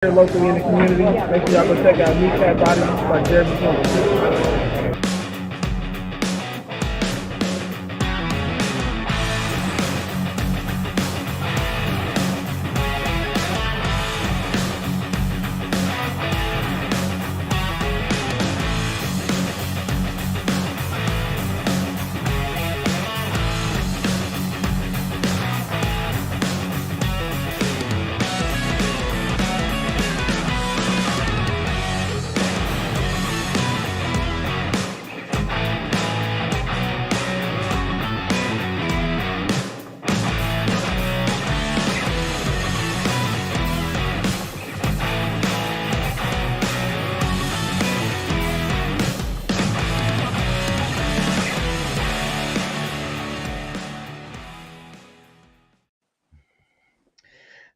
here locally in the community. Make sure y'all go check out Kneecap Body by Jeremy Jones.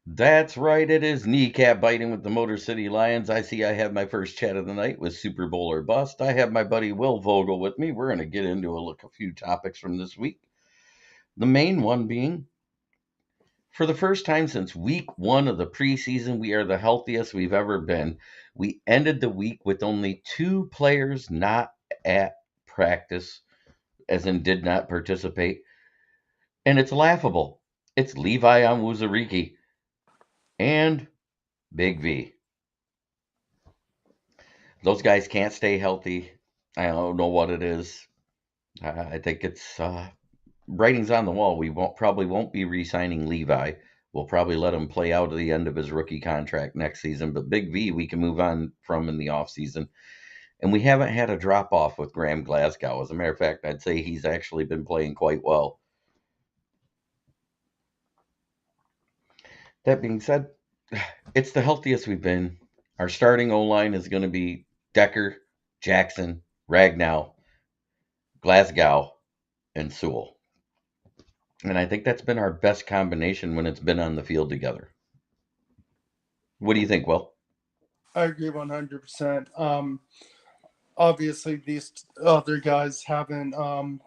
That's right, it is kneecap biting with the Motor City Lions. I see I have my first chat of the night with Super Bowl or Bust. I have my buddy Will Vogel with me. We're going to get into a few topics from this week. The main one being, for the first time since week one of the preseason, we are the healthiest we've ever been. We ended the week with only 2 players not at practice, as in did not participate. And it's laughable. It's Levi Onwuzurike and Big V. Those guys can't stay healthy. I don't know what it is. I think it's writing's on the wall. We probably won't be re-signing Levi. We'll probably let him play out to the end of his rookie contract next season. But Big V, we can move on from in the offseason. And we haven't had a drop off with Graham Glasgow. As a matter of fact, I'd say he's actually been playing quite well. That being said, it's the healthiest we've been. Our starting O-line is going to be Decker, Jackson, Ragnow, Glasgow, and Sewell. And I think that's been our best combination when it's been on the field together. What do you think, Will? I agree 100%. Obviously, these other guys haven't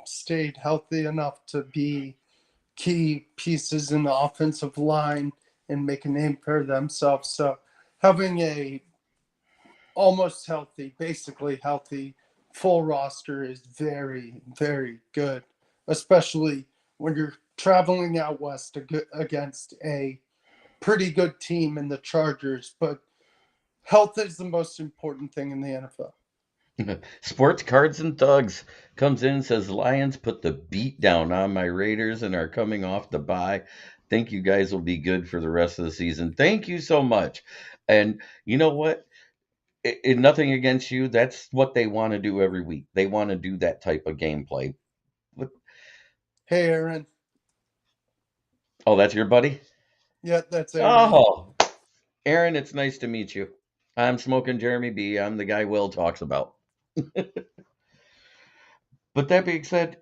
stayed healthy enough to be key pieces in the offensive line and make a name for themselves. So having a almost healthy, basically healthy, full roster is very, very good, especially when you're traveling out west against a pretty good team in the Chargers. But health is the most important thing in the NFL. Sports Cards and Thugs comes in and says Lions put the beat down on my Raiders and are coming off the bye. Think you guys will be good for the rest of the season. Thank you so much. And you know what? Nothing against you. That's what they want to do every week. They want to do that type of gameplay. Hey, Aaron. Oh, that's your buddy? Yeah, that's Aaron. Oh, Aaron, it's nice to meet you. I'm Smoking Jeremy B. I'm the guy Will talks about. But that being said,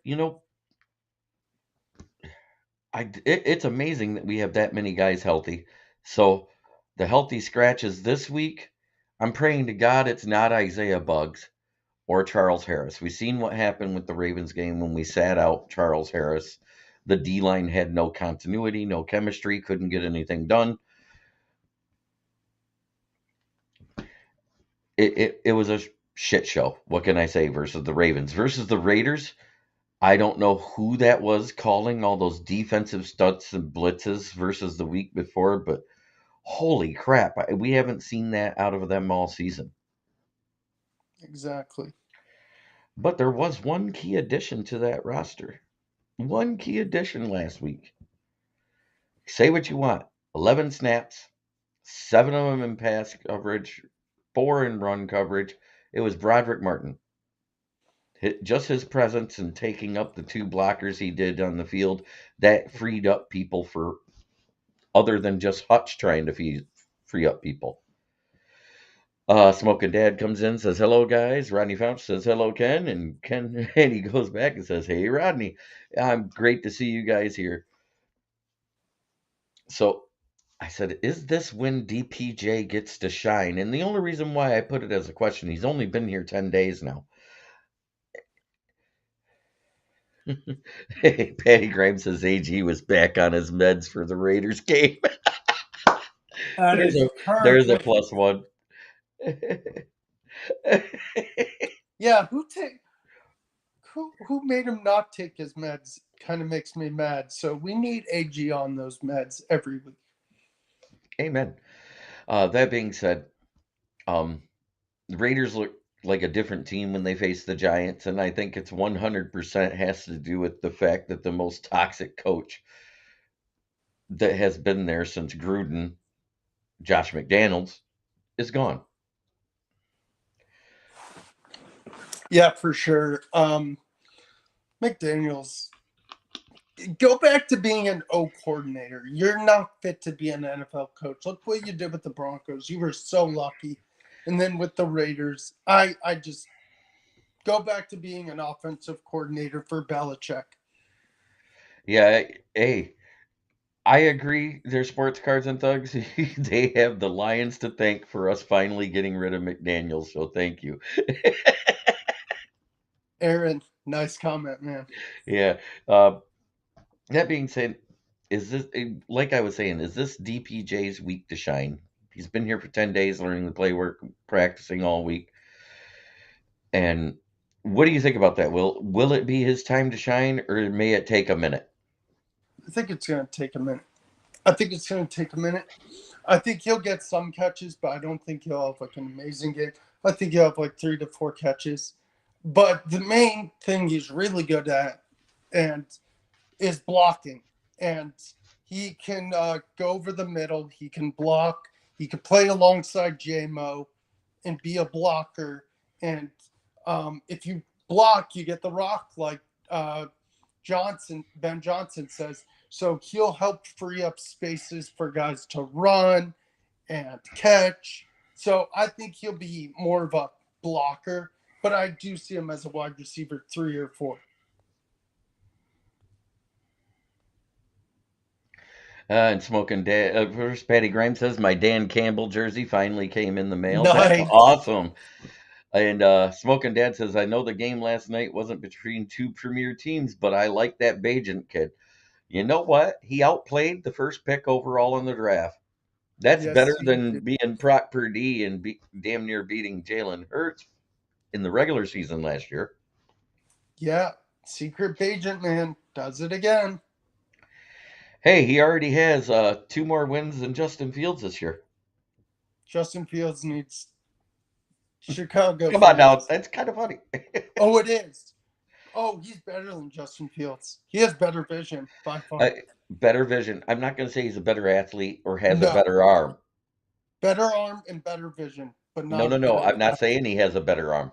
it's amazing that we have that many guys healthy. So the healthy scratches this week, I'm praying to God it's not Isaiah Buggs or Charles Harris. We've seen what happened with the Ravens game when we sat out Charles Harris. The D-line had no continuity, no chemistry, couldn't get anything done. It was a shit show. What can I say? Versus the Ravens. Versus the Raiders, I don't know who that was calling all those defensive stunts and blitzes versus the week before, but holy crap. We haven't seen that out of them all season. Exactly. But there was one key addition to that roster. One key addition last week. Say what you want. 11 snaps, 7 of them in pass coverage, 4 in run coverage. It was Broderick Martin. Just his presence and taking up the 2 blockers he did on the field, that freed up people for other than just Hutch trying to free up people. Smoking Dad comes in, says, hello, guys. Rodney Fouch says, hello, Ken. And he goes back and says, hey, Rodney. I'm great to see you guys here. So I said, is this when DPJ gets to shine? And the only reason why I put it as a question, he's only been here 10 days now. Hey, Patty Graham says AG was back on his meds for the Raiders game. That There's is a there's a perfect. plus one. Yeah, who made him not take his meds kind of makes me mad. So we need AG on those meds every week. Amen. That being said, um, the Raiders look like a different team when they face the Giants, and I think it's 100% has to do with the fact that the most toxic coach that has been there since Gruden, Josh McDaniels, is gone. Yeah, for sure. McDaniels, go back to being an O coordinator. You're not fit to be an NFL coach. Look what you did with the Broncos. You were so lucky. And then with the Raiders, I just go back to being an offensive coordinator for Belichick. Yeah, hey, I agree. They're sports cards and thugs. They have the Lions to thank for us finally getting rid of McDaniels. So thank you. Aaron, nice comment, man. Yeah. That being said, is this like I was saying? Is this DPJ's week to shine? He's been here for 10 days, learning the play work, practicing all week. And what do you think about that? Will it be his time to shine, or may it take a minute? I think it's going to take a minute. I think it's going to take a minute. I think he'll get some catches, but I don't think he'll have like an amazing game. I think he'll have like 3 to 4 catches. But the main thing he's really good at and is blocking. And he can go over the middle. He can block. He can play alongside JMO and be a blocker. And if you block, you get the rock, like Ben Johnson says. So he'll help free up spaces for guys to run and catch. So I think he'll be more of a blocker, but I do see him as a wide receiver 3 or 4. And Smoking Dad, first Patty Grimes says my Dan Campbell jersey finally came in the mail. That's Nice. awesome. And Smoking Dad says I know the game last night wasn't between two premier teams, but I like that Bajent kid. You know what? He outplayed the first pick overall in the draft. That's Yes, better he than did. being Brock Purdy and damn near beating Jalen Hurts in the regular season last year. Yeah, secret agent man does it again. Hey, he already has 2 more wins than Justin Fields this year. Justin Fields needs Chicago Come on now, fans. that's kind of funny. Oh, it is. Oh, he's better than Justin Fields. He has better vision by uh, far. Better vision. I'm not going to say he's a better athlete or has a No, better arm. better arm and better vision, but No, not no, a no. better I'm not saying athlete. he has a better arm.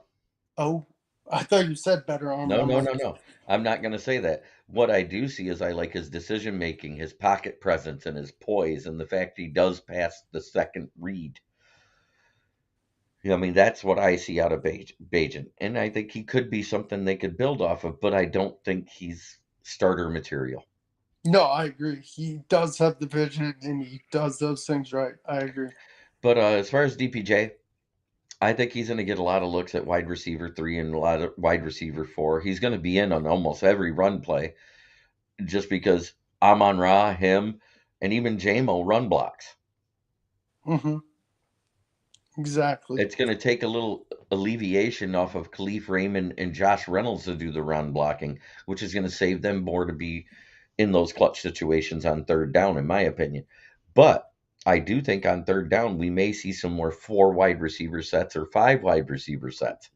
Oh, I thought you said better arm. No, I'm no, like, no, no. I'm not going to say that. What I do see is I like his decision making, his pocket presence, and his poise, and the fact he does pass the second read. I mean, that's what I see out of Bajan. And I think he could be something they could build off of, but I don't think he's starter material. no, I agree. He does have the vision and he does those things right. I agree. But as far as DPJ, I think he's going to get a lot of looks at wide receiver 3 and a lot of wide receiver 4. He's going to be in on almost every run play just because Amon Ra, him, and even JMO run blocks. Mm-hmm. Exactly. It's going to take a little alleviation off of Khalif Raymond and Josh Reynolds to do the run blocking, which is going to save them more to be in those clutch situations on third down, in my opinion. But I do think on third down, we may see some more 4 wide receiver sets or 5 wide receiver sets.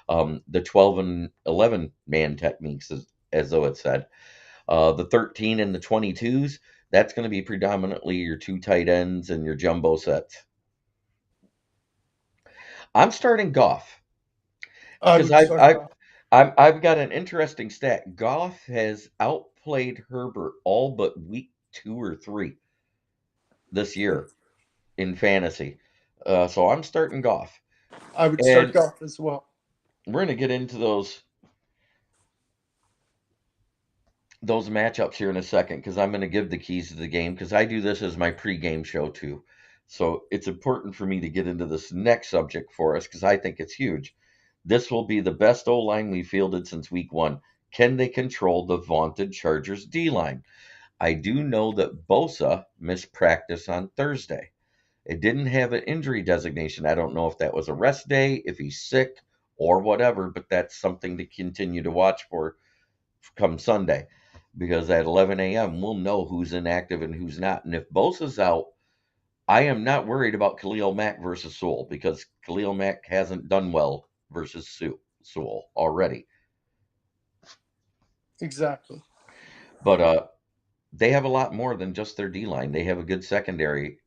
The 12 and 11 man techniques, as though it said. The 13 and the 22s, that's going to be predominantly your 2 tight ends and your jumbo sets. I'm starting Goff. I Because would start off. I've got an interesting stat. Goff has outplayed Herbert all but week 2 or 3 this year in fantasy. So I'm starting Goff, I would start and Goff as well. we're gonna get into those matchups here in a second because I'm gonna give the keys to the game because I do this as my pregame show too. So it's important for me to get into this next subject for us because I think it's huge. This will be the best O line we fielded since week 1. Can they control the vaunted Chargers D line? I do know that Bosa missed practice on Thursday. It didn't have an injury designation. I don't know if that was a rest day, if he's sick, or whatever, but that's something to continue to watch for come Sunday. Because at 11 a.m., we'll know who's inactive and who's not. And if Bosa's out, I am not worried about Khalil Mack versus Sewell because Khalil Mack hasn't done well versus Sewell already. Exactly. But they have a lot more than just their D line. They have a good secondary,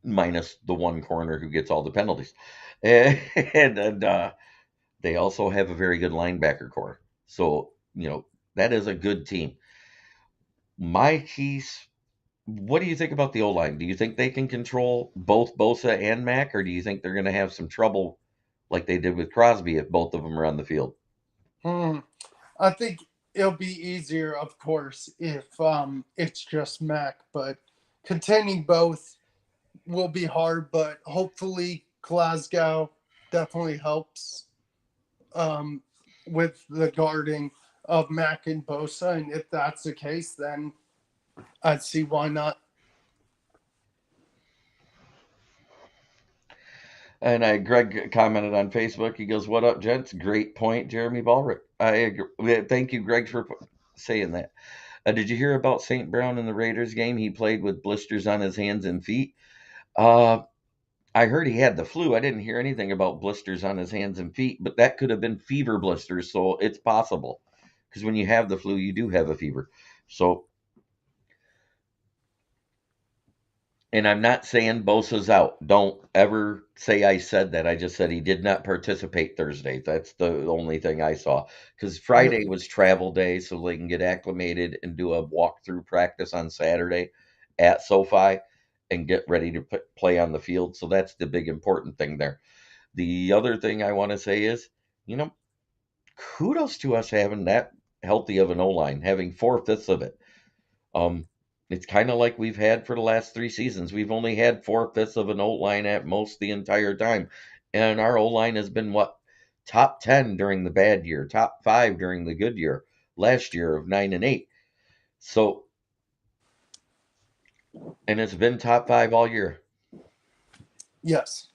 minus the one corner who gets all the penalties, and they also have a very good linebacker core. So that is a good team. My keys. What do you think about the O line? Do you think they can control both Bosa and Mack, or do you think they're going to have some trouble like they did with Crosby if both of them are on the field? I think it'll be easier, of course, if it's just Mac, but containing both will be hard. But hopefully, Glasgow definitely helps with the guarding of Mac and Bosa, and if that's the case, then I'd see why not. And Greg commented on Facebook. He goes, "What up, gents? Great point, Jeremy Ballrick." I agree. Thank you, Greg, for saying that. Did you hear about St. Brown in the Raiders game? He played with blisters on his hands and feet. Uh, I heard he had the flu. I didn't hear anything about blisters on his hands and feet, but that could have been fever blisters, so it's possible. Because when you have the flu, you do have a fever. So, and I'm not saying Bosa's out. Don't ever say I said that. I just said he did not participate Thursday. That's the only thing I saw. Because Friday Yep. was travel day, so they can get acclimated and do a walkthrough practice on Saturday at SoFi and get ready to play on the field. So that's the big important thing there. The other thing I want to say is, you know, kudos to us having that healthy of an O line, having 4/5 of it. Um, it's kind of like we've had for the last 3 seasons. We've only had 4/5 of an O line at most the entire time, and our O line has been what, top 10 during the bad year, top 5 during the good year. Last year of 9-8. So, and it's been top 5 all year. Yes.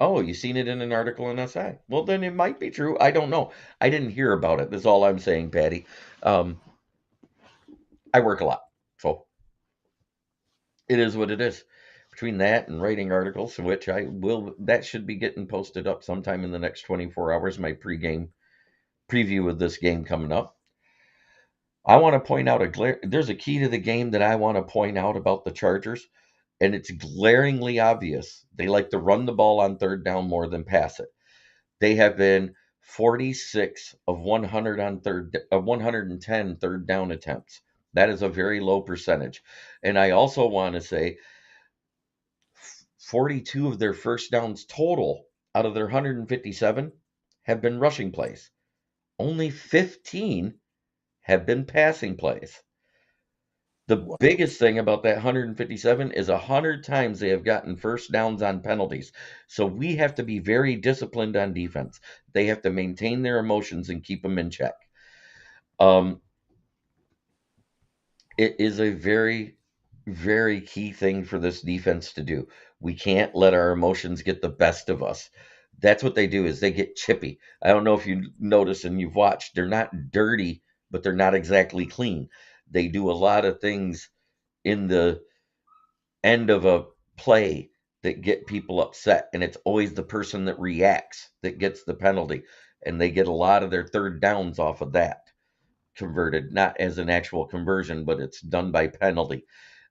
Oh, you seen it in an article in SI? Well, then it might be true. I don't know. I didn't hear about it. That's all I'm saying, Patty. Um, I work a lot, so it is what it is. Between that and writing articles, which I will, that should be getting posted up sometime in the next 24 hours. My pregame preview of this game coming up. I want to point out there's a key to the game that I want to point out about the Chargers, and it's glaringly obvious. They like to run the ball on third down more than pass it. They have been 46 of 100 on 110 third down attempts. That is a very low percentage. And I also want to say 42 of their first downs total out of their 157 have been rushing plays. Only 15 have been passing plays. The biggest thing about that 157 is 100 times they have gotten first downs on penalties. So we have to be very disciplined on defense. They have to maintain their emotions and keep them in check. It is a very, very key thing for this defense to do. We can't let our emotions get the best of us. That's what they do, is they get chippy. I don't know if you notice and you've watched, they're not dirty, but they're not exactly clean. They do a lot of things in the end of a play that get people upset, and it's always the person that reacts that gets the penalty, and they get a lot of their third downs off of that converted, not as an actual conversion, but it's done by penalty.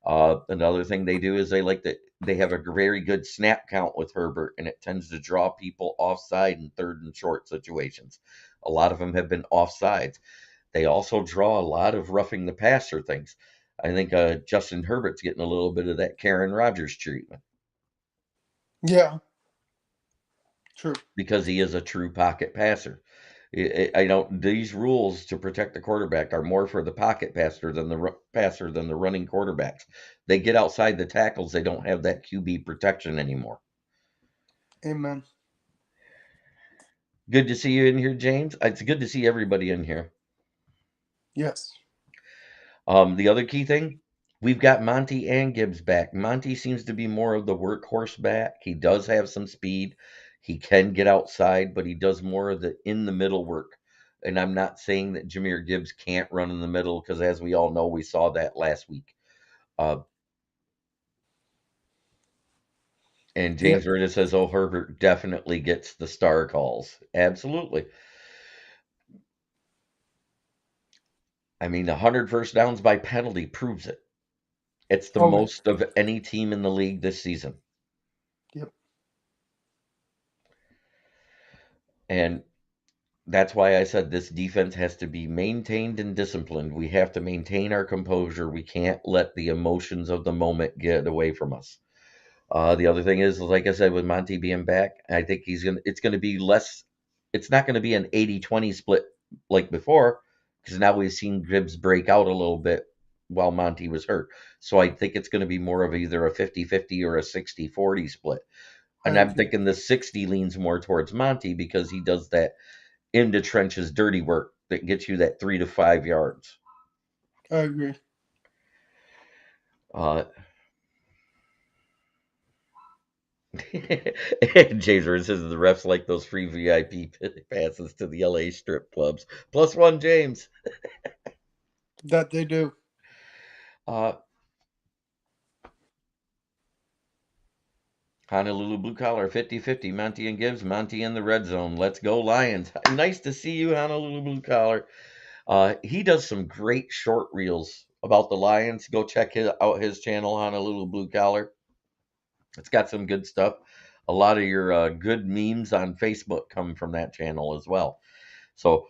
Another thing they do is they have a very good snap count with Herbert, and it tends to draw people offside in third and short situations. A lot of them have been offsides. They also draw a lot of roughing the passer things. I think Justin Herbert's getting a little bit of that Karen Rodgers treatment. Yeah. True. Because he is a true pocket passer. I don't. These rules to protect the quarterback are more for the pocket passer than the running quarterbacks. They get outside the tackles, they don't have that QB protection anymore. Amen. Good to see you in here, James. It's good to see everybody in here. Yes. The other key thing, We've got Monty and Gibbs back. Monty seems to be more of the workhorse back. He does have some speed. He can get outside, but he does more of the in the middle work. And I'm not saying that Jahmyr Gibbs can't run in the middle because, as we all know, we saw that last week. Uh, and Yep. James Rita says, "Oh, Herbert definitely gets the star calls." Absolutely. I mean, 100 first downs by penalty proves it. It's the Oh, yeah. most of any team in the league this season. Yep. And that's why I said this defense has to be maintained and disciplined. We have to maintain our composure. We can't let the emotions of the moment get away from us. The other thing is, like I said, with Monty being back, I think it's gonna be less, it's not gonna be an 80-20 split like before, because now we've seen Gibbs break out a little bit while Monty was hurt. So I think it's gonna be more of either a 50-50 or a 60-40 split. I And I'm agree. thinking the 60 leans more towards Monty because he does that into trenches dirty work that gets you that 3 to 5 yards. I agree. Uh, and James Rhodes says the refs like those free VIP passes to the LA strip clubs. +1, James. That they do. Uh, Honolulu Blue Collar 50-50. Monty and Gibbs. Monty in the red zone. Let's go Lions. Nice to see you, Honolulu Blue Collar. He does some great short reels about the Lions. Go check out his channel, Honolulu Blue Collar. It's got some good stuff. A lot of your good memes on Facebook come from that channel as well. So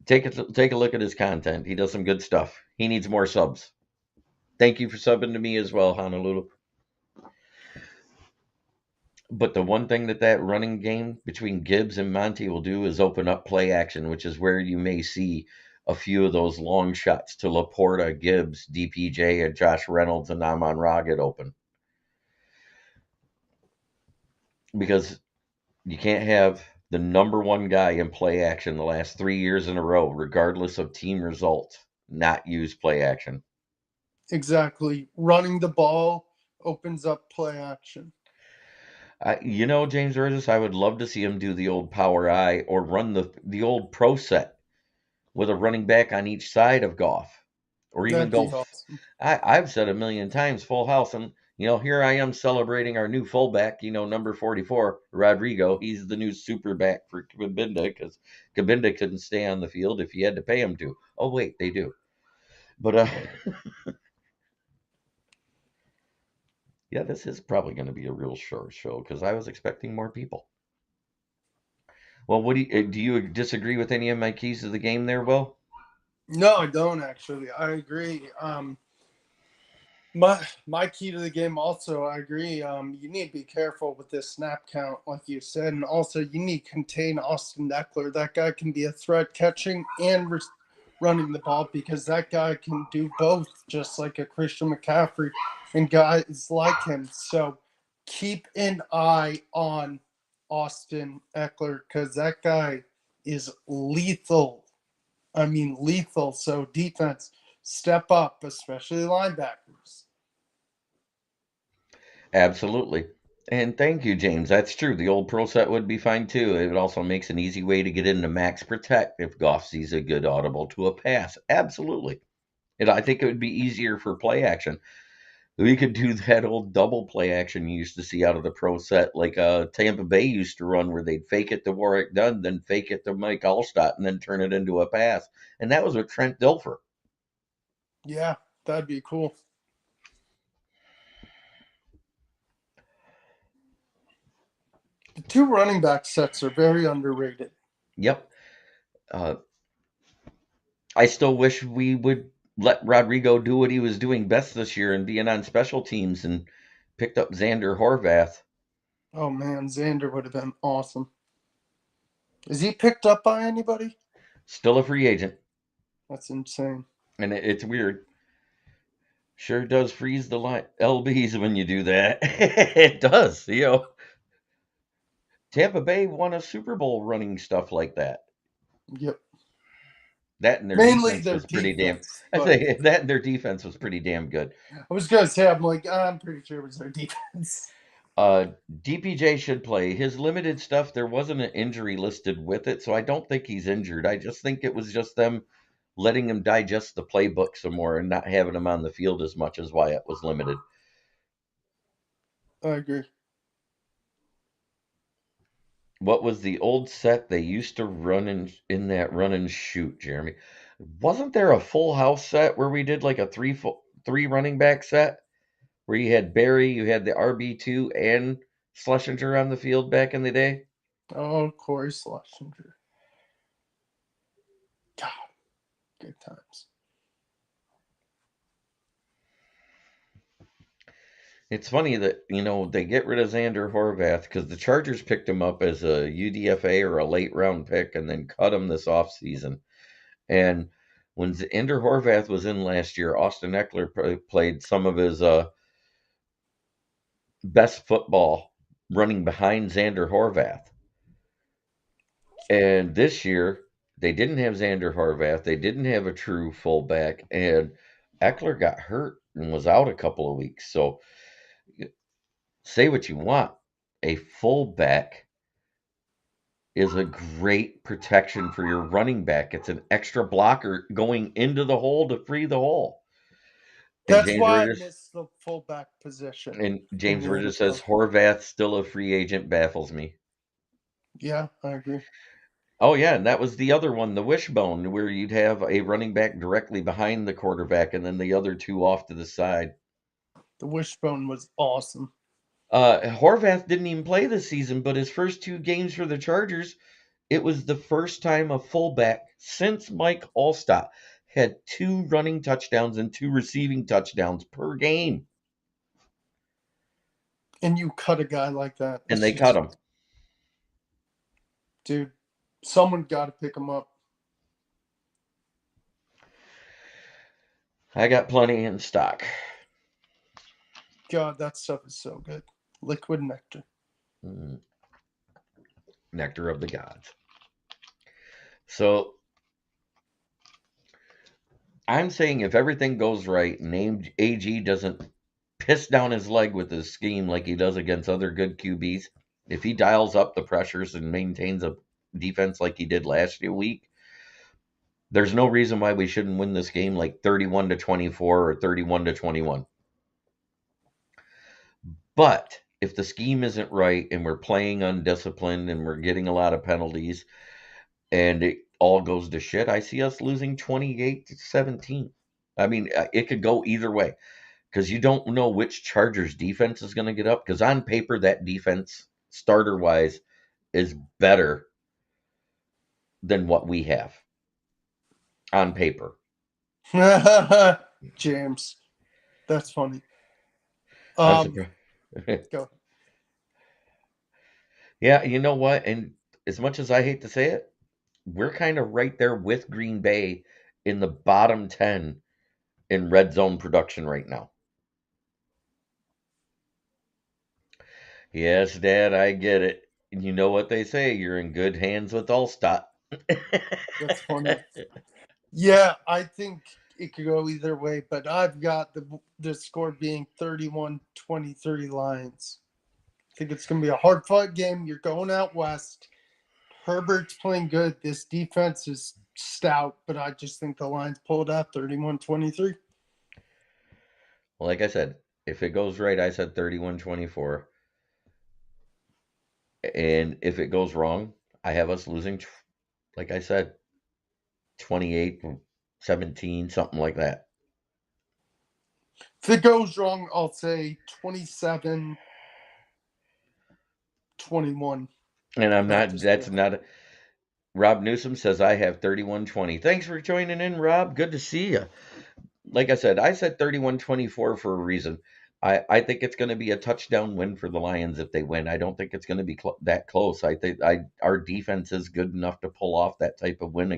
take a look at his content. He does some good stuff. He needs more subs. Thank you for subbing to me as well, Honolulu. But the one thing that running game between Gibbs and Monty will do is open up play action, which is where you may see a few of those long shots to Laporta, Gibbs, DPJ, and Josh Reynolds and Amon Ra get open. Because you can't have the number one guy in play action the last 3 years in a row, regardless of team result, not use play action. Exactly. Running the ball opens up play action. James Burgess, I would love to see him do the old power I or run the old pro set with a running back on each side of Goff, or even That'd be go. awesome. I've said a million times, full house, and here I am celebrating our new fullback, number 44, Rodrigo. He's the new super back for Cabinda because Cabinda couldn't stay on the field if you had to pay him to. Oh wait, they do, but yeah, this is probably going to be a real short show because I was expecting more people. Well, what do you disagree with any of my keys to the game there, Will? No, I don't actually. I agree. My key to the game also, I agree. You need to be careful with this snap count, like you said, and also you need to contain Austin Eckler. That guy can be a threat catching and running the ball because that guy can do both, just like a Christian McCaffrey and guys like him. So keep an eye on Austin Eckler because that guy is lethal. I mean, lethal. So defense, step up, especially linebackers. Absolutely. And thank you, James. That's true. The old pro set would be fine too. It also makes an easy way to get into max protect if Goff sees a good audible to a pass. Absolutely. And I think it would be easier for play action. We could do that old double play action you used to see out of the pro set, like Tampa Bay used to run, where they'd fake it to Warwick Dunn, then fake it to Mike Allstott, and then turn it into a pass. And that was with Trent Dilfer. Yeah, that'd be cool. The two running back sets are very underrated. Yep. Uh, I still wish we would let Rodrigo do what he was doing best this year and being on special teams and picked up Xander Horvath. Oh man, Xander would have been awesome. Is he picked up by anybody? Still a free agent. That's insane. And it's weird. Sure does freeze the line LBs when you do that. It does. Tampa Bay won a Super Bowl running stuff like that. Yep. That and their Mainly defense their was pretty damn. defense. I But say that and their defense was pretty damn good. I was gonna say, I'm pretty sure it was their defense. DPJ should play. His limited stuff, there wasn't an injury listed with it, so I don't think he's injured. I just think it was just them letting him digest the playbook some more and not having him on the field as much as why it was limited. I agree. What was the old set they used to run in that run and shoot, Jeremy? Wasn't there a full house set where we did like a three running back set where you had Barry, you had the RB2 and Schlesinger on the field back in the day? Oh, Corey Schlesinger. God, good times. It's funny that, they get rid of Xander Horvath because the Chargers picked him up as a UDFA or a late round pick and then cut him this offseason. And when Xander Horvath was in last year, Austin Eckler played some of his best football running behind Xander Horvath. And this year, they didn't have Xander Horvath. They didn't have a true fullback. And Eckler got hurt and was out a couple of weeks. So say what you want. A fullback is a great protection for your running back. It's an extra blocker going into the hole to free the hole. And That's why I miss the fullback position. James Ritter says Horvath still a free agent baffles me. Yeah, I agree. Oh yeah, and that was the other one, the wishbone, where you'd have a running back directly behind the quarterback and then the other two off to the side. The wishbone was awesome. Horvath didn't even play this season, but his first two games for the Chargers, it was the first time a fullback since Mike Allstott had 2 running touchdowns and 2 receiving touchdowns per game. And you cut a guy like that. And they cut him. Dude, someone got to pick him up. I got plenty in stock. God, that stuff is so good. Liquid nectar. Nectar of the gods. So I'm saying if everything goes right and AG doesn't piss down his leg with his scheme like he does against other good QBs, if he dials up the pressures and maintains a defense like he did last week, there's no reason why we shouldn't win this game like 31-24 or 31-21. But if the scheme isn't right and we're playing undisciplined and we're getting a lot of penalties and it all goes to shit, I see us losing 28-17. I mean, it could go either way because you don't know which Chargers defense is going to get up, because on paper that defense, starter-wise, is better than what we have on paper. James, that's funny. Go. Yeah, you know what? And as much as I hate to say it, we're kind of right there with Green Bay in the bottom 10 in red zone production right now. Yes, Dad, I get it. You know what they say, you're in good hands with Allstott. That's funny. Yeah, I think it could go either way, but I've got the score being 31-23 Lions. I think it's going to be a hard-fought game. You're going out west. Herbert's playing good. This defense is stout, but I just think the Lions pulled out 31-23. Well, like I said, if it goes right, I said 31-24. And if it goes wrong, I have us losing, like I said, 28-17, something like that. If it goes wrong, I'll say 27-21. And I'm not, that's not, Rob Newsom says I have 31-20. Thanks for joining in, Rob. Good to see you. Like I said 31-24 for a reason. I think it's going to be a touchdown win for the Lions if they win. I don't think it's going to be that close. I think our defense is good enough to pull off that type of win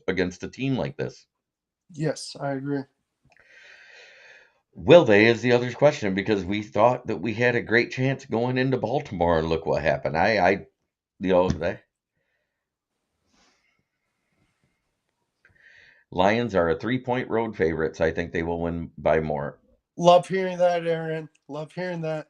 against a team like this. Yes, I agree. Will they is the other question, because we thought that we had a great chance going into Baltimore, and look what happened. Lions are a 3-point road favorites. I think they will win by more. Love hearing that, Aaron. Love hearing that.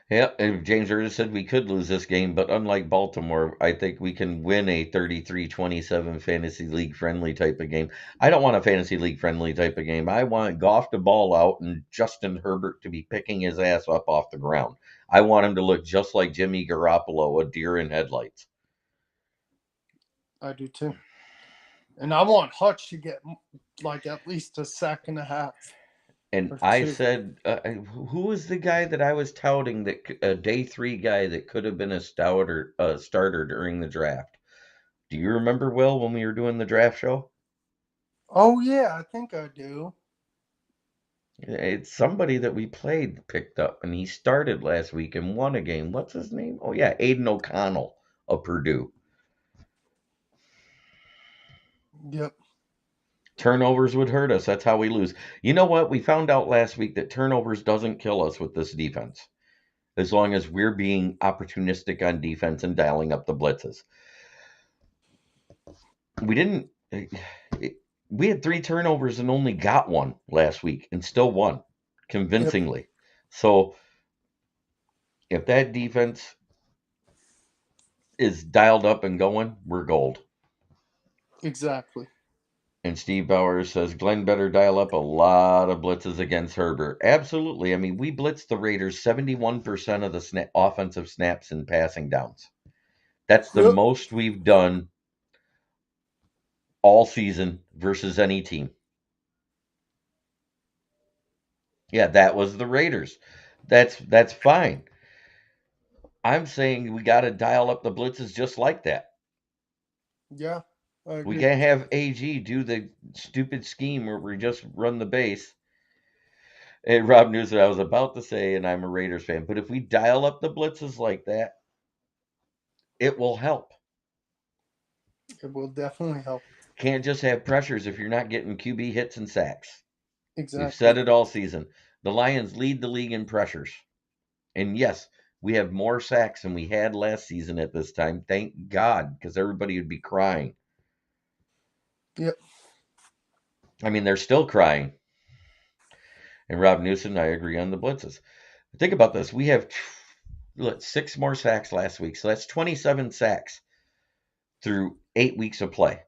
Yeah, and James Earl said we could lose this game, but unlike Baltimore, I think we can win a 33-27 fantasy league friendly type of game. I don't want a fantasy league friendly type of game. I want Goff to ball out and Justin Herbert to be picking his ass up off the ground. I want him to look just like Jimmy Garoppolo, a deer in headlights. I do too. And I want Hutch to get like at least a sack and a half. And I said, who was the guy that I was touting, that a day 3 guy that could have been a starter during the draft? Do you remember, Will, when we were doing the draft show? Oh yeah, I think I do. It's somebody that we picked up, and he started last week and won a game. What's his name? Oh yeah, Aiden O'Connell of Purdue. Yep. Turnovers would hurt us. That's how we lose. You know what? We found out last week that turnovers doesn't kill us with this defense, as long as we're being opportunistic on defense and dialing up the blitzes. We had 3 turnovers and only got 1 last week and still won convincingly. Yep. So if that defense is dialed up and going, we're gold. Exactly. And Steve Bowers says Glenn better dial up a lot of blitzes against Herbert. Absolutely. I mean, we blitzed the Raiders 71% of the offensive snaps and passing downs. That's the most we've done all season versus any team. Yeah, that was the Raiders. That's fine. I'm saying we got to dial up the blitzes just like that. Yeah. We can't have AG do the stupid scheme where we just run the base. And Rob knew what I was about to say, and I'm a Raiders fan. But if we dial up the blitzes like that, it will help. It will definitely help. Can't just have pressures if you're not getting QB hits and sacks. Exactly. We've said it all season. The Lions lead the league in pressures. And yes, we have more sacks than we had last season at this time. Thank God, because everybody would be crying. Yep. I mean, they're still crying. And Rob Newsom, I agree on the blitzes. Think about this. We have 6 more sacks last week. So that's 27 sacks through 8 weeks of play.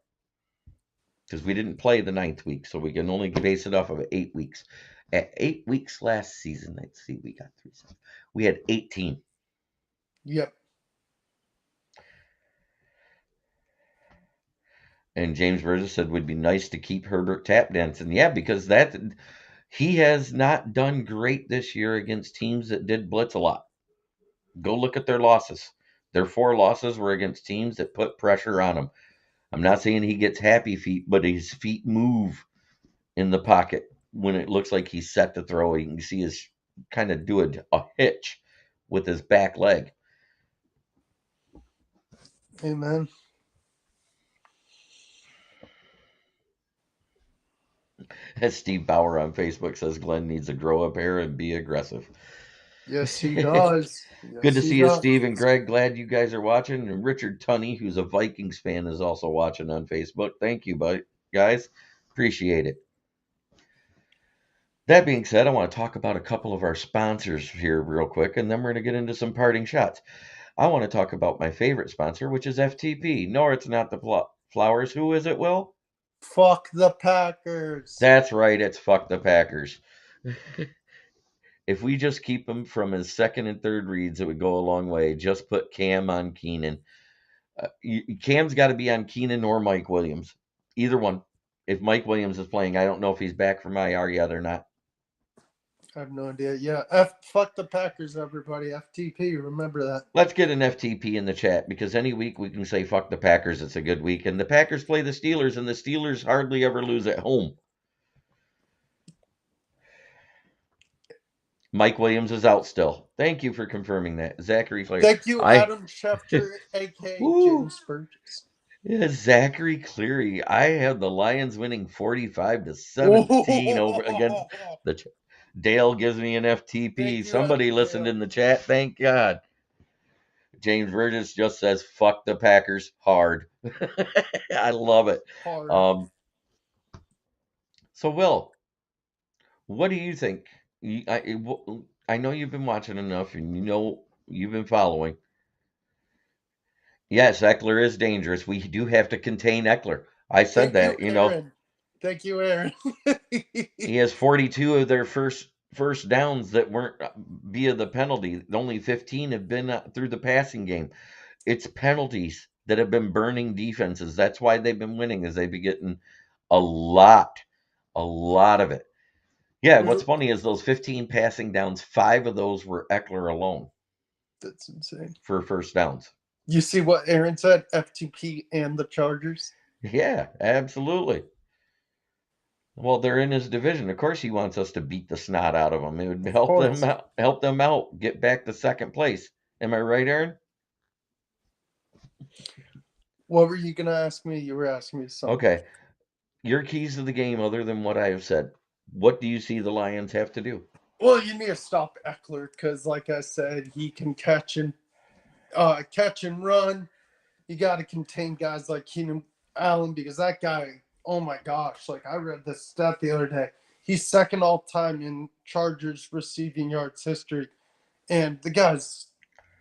Because we didn't play the 9th week. So we can only base it off of 8 weeks. At 8 weeks last season, let's see, we got 3 sacks. We had 18. Yep. And James Burgess said it would be nice to keep Herbert tap dancing. Yeah, because he has not done great this year against teams that did blitz a lot. Go look at their losses. Their 4 losses were against teams that put pressure on him. I'm not saying he gets happy feet, but his feet move in the pocket when it looks like he's set to throw. You can see his kind of do a hitch with his back leg. Amen. As Steve Bauer on Facebook says, Glenn needs to grow up hair and be aggressive. Yes, he does. Good to see you, Steve and Greg. Glad you guys are watching. And Richard Tunney, who's a Vikings fan, is also watching on Facebook. Thank you, guys. Appreciate it. That being said, I want to talk about a couple of our sponsors here real quick, and then we're going to get into some parting shots. I want to talk about my favorite sponsor, which is FTP. No, it's not the Flowers. Who is it, Will? Fuck the Packers. That's right. It's fuck the Packers. If we just keep him from his 2nd and 3rd reads, it would go a long way. Just put Cam on Keenan. Cam's got to be on Keenan or Mike Williams. Either one. If Mike Williams is playing, I don't know if he's back from IR yet or not. I have no idea. Yeah, fuck the Packers, everybody. FTP, remember that. Let's get an FTP in the chat, because any week we can say fuck the Packers. It's a good week. And the Packers play the Steelers, and the Steelers hardly ever lose at home. Mike Williams is out still. Thank you for confirming that. Zachary Cleary. Thank you, Adam Schefter, a.k.a. James Burgess. Yeah, Zachary Cleary. I had the Lions winning 45-17 over against the Dale gives me an FTP. Somebody listened in the chat. Thank God. James Burgess just says, fuck the Packers hard. I love it. Hard. So, Will, what do you think? I know you've been watching enough and you know you've been following. Yes, Eckler is dangerous. We do have to contain Eckler. I said Thank you, that, you know. Aaron. Thank you, Aaron. He has 42 of their first downs that weren't via the penalty. Only 15 have been through the passing game. It's penalties that have been burning defenses. That's why they've been winning, is they've been getting a lot of it. Yeah, what's funny is those 15 passing downs, 5 of those were Eckler alone That's insane. for first downs. You see what Aaron said? FTP and the Chargers. Yeah, absolutely. Well, they're in his division. Of course, he wants us to beat the snot out of them. It would help them out, get back to second place. Am I right, Aaron? What were you gonna ask me? You were asking me something. Okay. Your keys to the game, other than what I have said, what do you see the Lions have to do? Well, you need to stop Eckler because, like I said, he can catch and run. You got to contain guys like Keenan Allen because that guy, oh my gosh, like I read this stat the other day. He's second all time in Chargers receiving yards history. And the guy's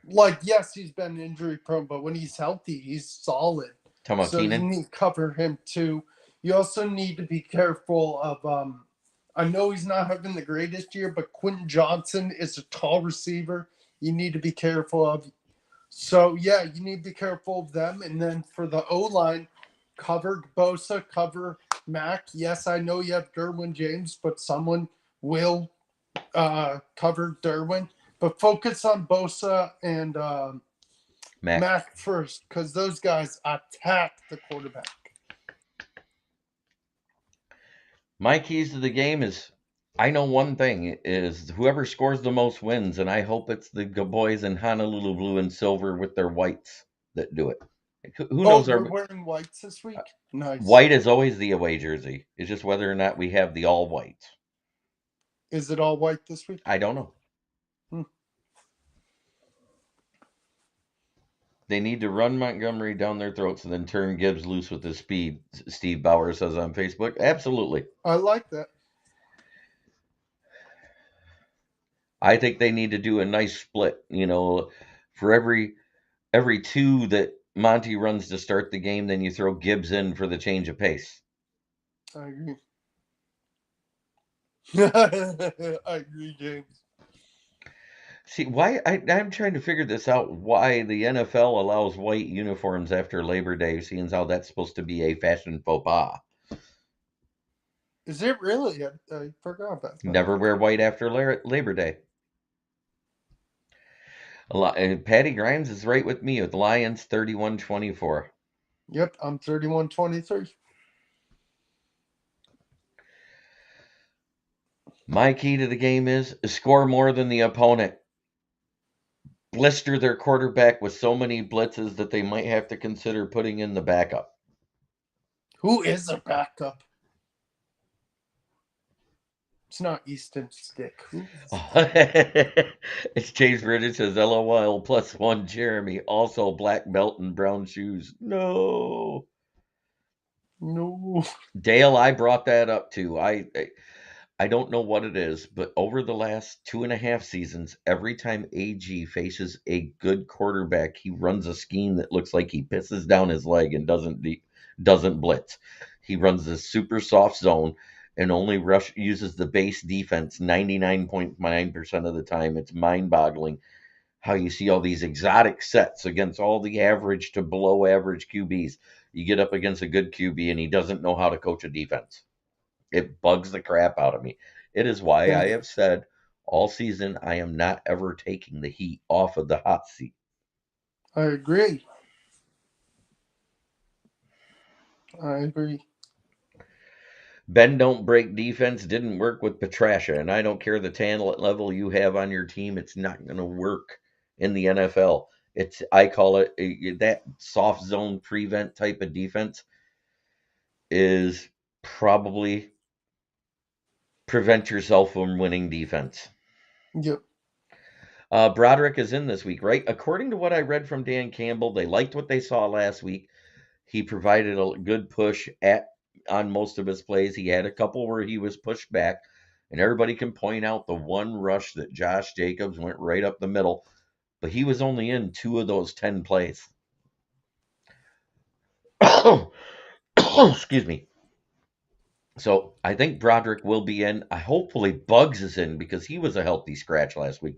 like, yes, he's been injury prone, but when he's healthy, he's solid. Talking about So you Keenan? need to cover him too. You also need to be careful of I know he's not having the greatest year, but Quentin Johnson is a tall receiver. You need to be careful of. So yeah, you need to be careful of them. And then for the O-line, cover Bosa, cover Mac. Yes, I know you have Derwin James, but someone will cover Derwin. But focus on Bosa and Mac first, because those guys attack the quarterback. My keys to the game is, I know one thing is whoever scores the most wins, and I hope it's the boys in Honolulu blue and silver with their whites that do it. Who knows? They're wearing whites this week? Nice. White is always the away jersey. It's just whether or not we have the all whites. Is it all white this week? I don't know. They need to run Montgomery down their throats and then turn Gibbs loose with his speed, Steve Bauer says on Facebook. Absolutely. I like that. I think they need to do a nice split, for every 2 that Monty runs to start the game, then you throw Gibbs in for the change of pace. I agree. I agree, James. See, why I'm trying to figure this out, why the NFL allows white uniforms after Labor Day, seeing how that's supposed to be a fashion faux pas. Is it really? I forgot about that. Never wear white after Labor Day. Patty Grimes is right with me with Lions 31-24. Yep, I'm 31-23. My key to the game is score more than the opponent. Blister their quarterback with so many blitzes that they might have to consider putting in the backup. Who is a backup? It's not Easton Stick. It's James Bridges says LOL +1 Jeremy. Also black belt and brown shoes. No. Dale, I brought that up too. I don't know what it is, but over the last 2.5 seasons, every time AG faces a good quarterback, he runs a scheme that looks like he pisses down his leg and doesn't blitz. He runs this super soft zone and only uses the base defense 99.9% of the time. It's mind-boggling how you see all these exotic sets against all the average to below average QBs. You get up against a good QB and he doesn't know how to coach a defense. It bugs the crap out of me. It is why I have said all season I am not ever taking the Heat off of the hot seat. I agree. Bend don't break defense didn't work with Petrasha, and I don't care the talent level you have on your team. It's not going to work in the NFL. I call it that soft zone prevent type of defense is probably prevent yourself from winning defense. Yep. Broderick is in this week, right? According to what I read from Dan Campbell, they liked what they saw last week. He provided a good push on most of his plays. He had a couple where he was pushed back, and everybody can point out the one rush that Josh Jacobs went right up the middle, but he was only in 2 of those 10 plays. Excuse me. So I think Broderick will be in. Hopefully Bugs is in because he was a healthy scratch last week.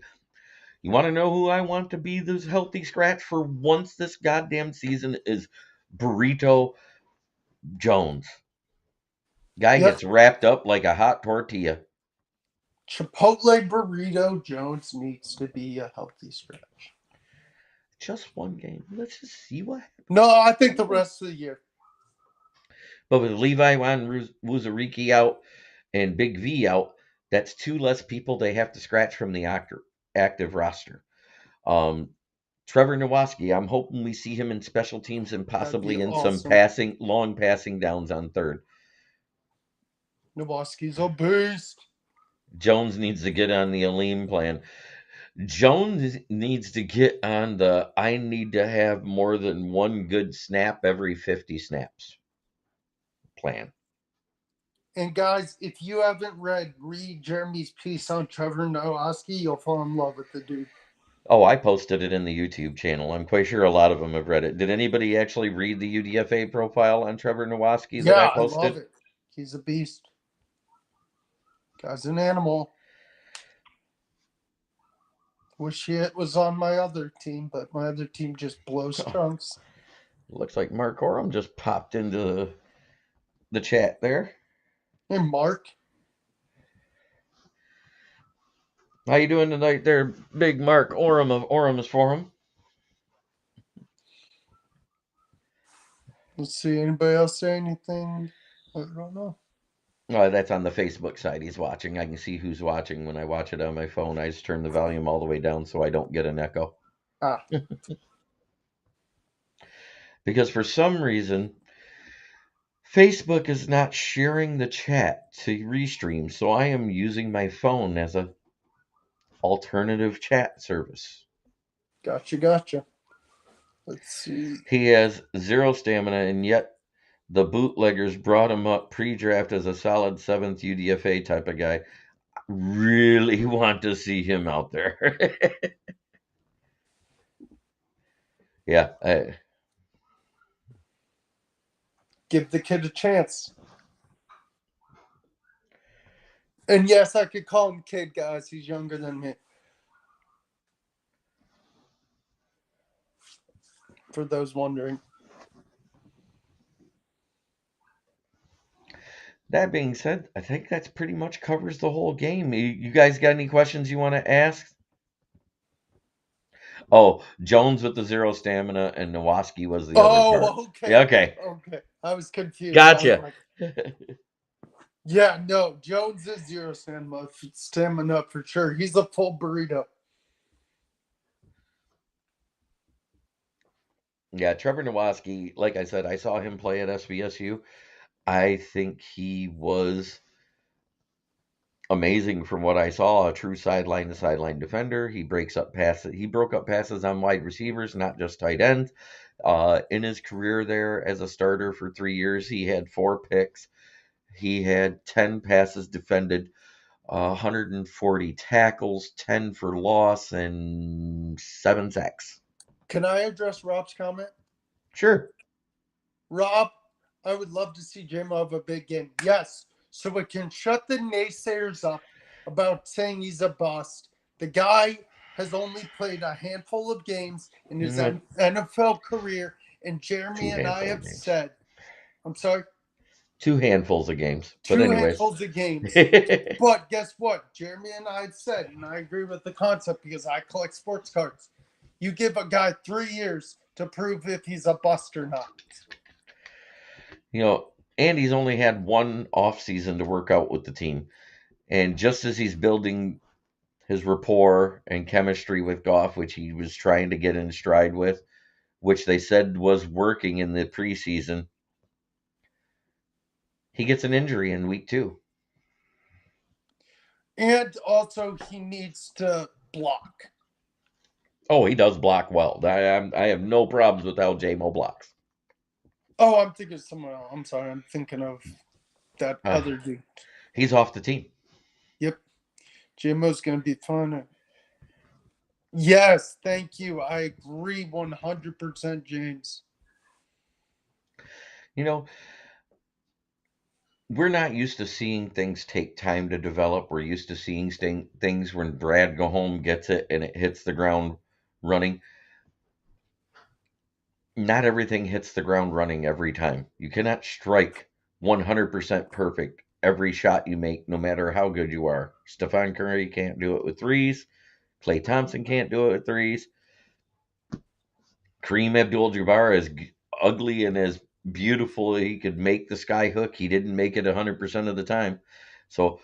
You want to know who I want to be this healthy scratch for once this goddamn season is Burrito Jones. Guy Yep. gets wrapped up like a hot tortilla. Chipotle Burrito Jones needs to be a healthy scratch. Just one game. Let's just see what happens. No, I think the rest of the year. But with Levi Wuzariki out and Big V out, that's 2 less people they have to scratch from the active roster. Trevor Nowaski, I'm hoping we see him in special teams and possibly in some long passing downs on third. Nowaski's a beast. Jones needs to get on the Oline plan. Jones needs to get on the I need to have more than one good snap every 50 snaps plan. And guys, if you haven't read Jeremy's piece on Trevor Nowaski, you'll fall in love with the dude. Oh, I posted it in the YouTube channel. I'm quite sure a lot of them have read it. Did anybody actually read the UDFA profile on Trevor Nowaski that I posted? I love it. He's a beast. Guy's an animal. Wish it was on my other team, but my other team just blows chunks. Looks like Mark Oram just popped into the chat there. Hey, Mark. How you doing tonight there, Big Mark Oram of Oram's Forum? Let's see. Anybody else say anything? I don't know. That's on the Facebook side. He's watching. I can see who's watching when I watch it on my phone. I just turn the volume all the way down so I don't get an echo. Because for some reason, Facebook is not sharing the chat to restream, so I am using my phone as a alternative chat service. Gotcha. Let's see. He has 0 stamina, and yet the bootleggers brought him up pre-draft as a solid 7th UDFA type of guy. I really want to see him out there. Yeah. Give the kid a chance. And yes, I could call him kid, guys. He's younger than me. For those wondering. That being said, I think that's pretty much covers the whole game. You guys got any questions you want to ask? Oh, Jones with the 0 stamina and Nowaski was the other part. Okay. Yeah, okay. I was confused. Gotcha. Yeah, no. Jones is 0 stamina for sure. He's a full burrito. Yeah, Trevor Nowaski, like I said, I saw him play at SVSU. I think he was amazing from what I saw. A true sideline to sideline defender. He breaks up passes. He broke up passes on wide receivers, not just tight ends. In his career there as a starter for 3 years, he had 4 picks. He had 10 passes defended, 140 tackles, 10 for loss, and 7 sacks. Can I address Rob's comment? Sure. Rob, I would love to see J-Mo have a big game. Yes, so it can shut the naysayers up about saying he's a bust. The guy has only played a handful of games in his NFL career, and Jeremy and I have said, I'm sorry? 2 handfuls of games. But anyways. 2 handfuls of games. But guess what? Jeremy and I had said, and I agree with the concept because I collect sports cards. You give a guy 3 years to prove if he's a bust or not. You know, Andy's only had 1 off season to work out with the team. And just as he's building his rapport and chemistry with Goff, which he was trying to get in stride with, which they said was working in the preseason, he gets an injury in week 2. And also he needs to block. Oh, he does block well. I have no problems with how JMO blocks. Oh, I'm thinking of someone else. I'm sorry. I'm thinking of that Uh, other dude. he's off the team. Yep. JMO's going to be fun. Yes, thank you. I agree 100%, James. You know, we're not used to seeing things take time to develop. We're used to seeing things when Brad go home gets it and it hits the ground running. Not everything hits the ground running every time. You cannot strike 100% perfect every shot you make, no matter how good you are. Stephon Curry can't do it with threes. Klay Thompson can't do it with threes. Kareem Abdul-Jabbar, as ugly and as beautiful he could make the sky hook, he didn't make it 100% of the time. So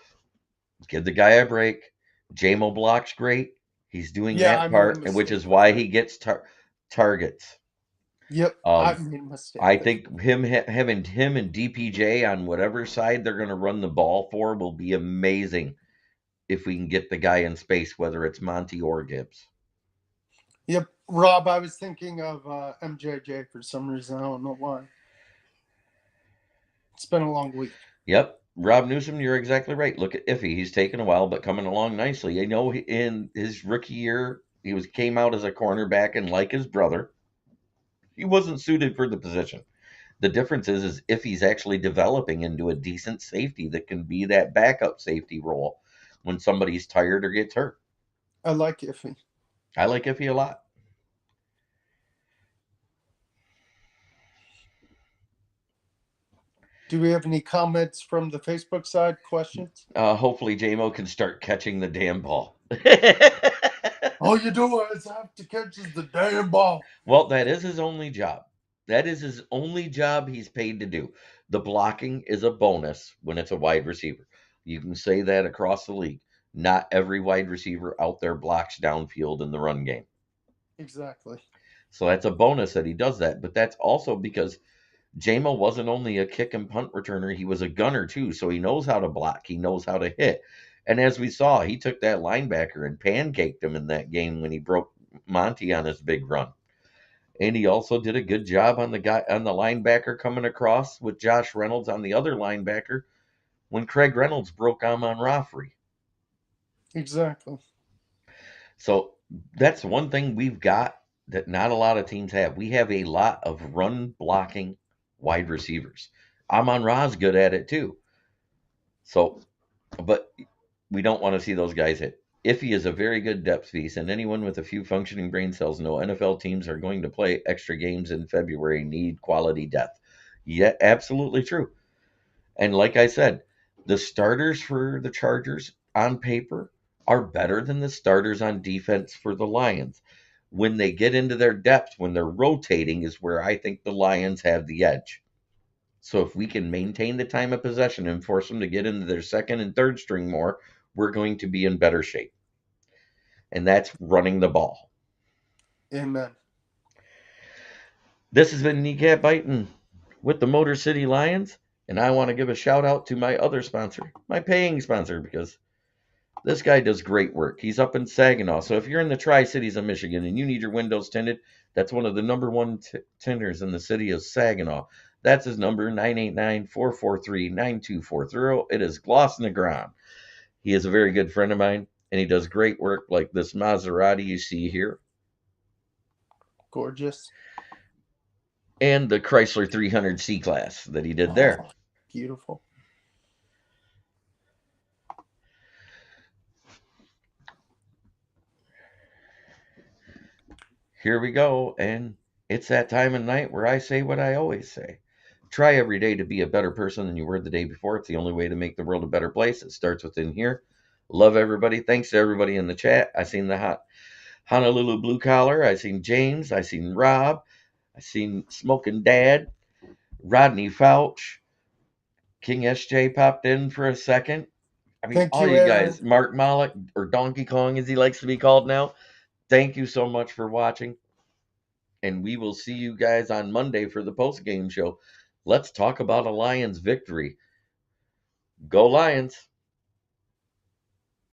give the guy a break. JMO blocks great. He's doing Yeah, I that made a part, and which mistake is with why that. he gets targets. Yep, I Um, made a mistake I there. think having him and DPJ on whatever side they're going to run the ball for will be amazing if we can get the guy in space, whether it's Monty or Gibbs. Yep, Rob, I was thinking of MJJ for some reason. I don't know why. It's been a long week. Yep. Rob Newsom, you're exactly right. Look at Iffy. He's taken a while, but coming along nicely. You know, in his rookie year, came out as a cornerback, and like his brother, he wasn't suited for the position. The difference is if he's actually developing into a decent safety that can be that backup safety role when somebody's tired or gets hurt. I like Iffy. I like Iffy a lot. Do we have any comments from the Facebook side? Questions? Hopefully, JMO can start catching the damn ball. All you do is have to catch the damn ball. Well, that is his only job. That is his only job he's paid to do. The blocking is a bonus when it's a wide receiver. You can say that across the league. Not every wide receiver out there blocks downfield in the run game. Exactly. So that's a bonus that he does that. But that's also because JMO wasn't only a kick and punt returner, he was a gunner too. So he knows how to block, he knows how to hit. And as we saw, he took that linebacker and pancaked him in that game when he broke Monty on his big run. And he also did a good job on the linebacker coming across with Josh Reynolds on the other linebacker when Craig Reynolds broke Amon Rafferty. Exactly. So that's one thing we've got that not a lot of teams have. We have a lot of run blocking wide receivers. Amon Ra's good at it too. So, but we don't want to see those guys hit. Iffy is a very good depth piece, and anyone with a few functioning brain cells know NFL teams are going to play extra games in February, need quality depth. Yeah, absolutely true. And like I said, the starters for the Chargers on paper are better than the starters on defense for the Lions. When they get into their depth, when they're rotating, is where I think the Lions have the edge. So if we can maintain the time of possession and force them to get into their second and third string more, we're going to be in better shape. And that's running the ball. Amen. This has been Kneecap Biting with the Motor City Lions. And I want to give a shout out to my other sponsor, my paying sponsor, because this guy does great work. He's up in Saginaw. So if you're in the Tri-Cities of Michigan and you need your windows tinted, that's one of the number one tinters in the city of Saginaw. That's his number, 989-443-9240. It is Gloss Negron. He is a very good friend of mine, and he does great work like this Maserati you see here. Gorgeous. And the Chrysler 300 C-Class that he did there. Beautiful. Here we go, and it's that time of night where I say what I always say. Try every day to be a better person than you were the day before. It's the only way to make the world a better place. It starts within here. Love everybody. Thanks to everybody in the chat. I seen the Honolulu Blue Collar. I seen James. I seen Rob. I seen Smoking Dad. Rodney Fouch. King SJ popped in for a second. I mean, Thank all you, you Aaron. guys, Mark Malik, or Donkey Kong as he likes to be called now, thank you so much for watching. And we will see you guys on Monday for the post-game show. Let's talk about a Lions victory. Go Lions!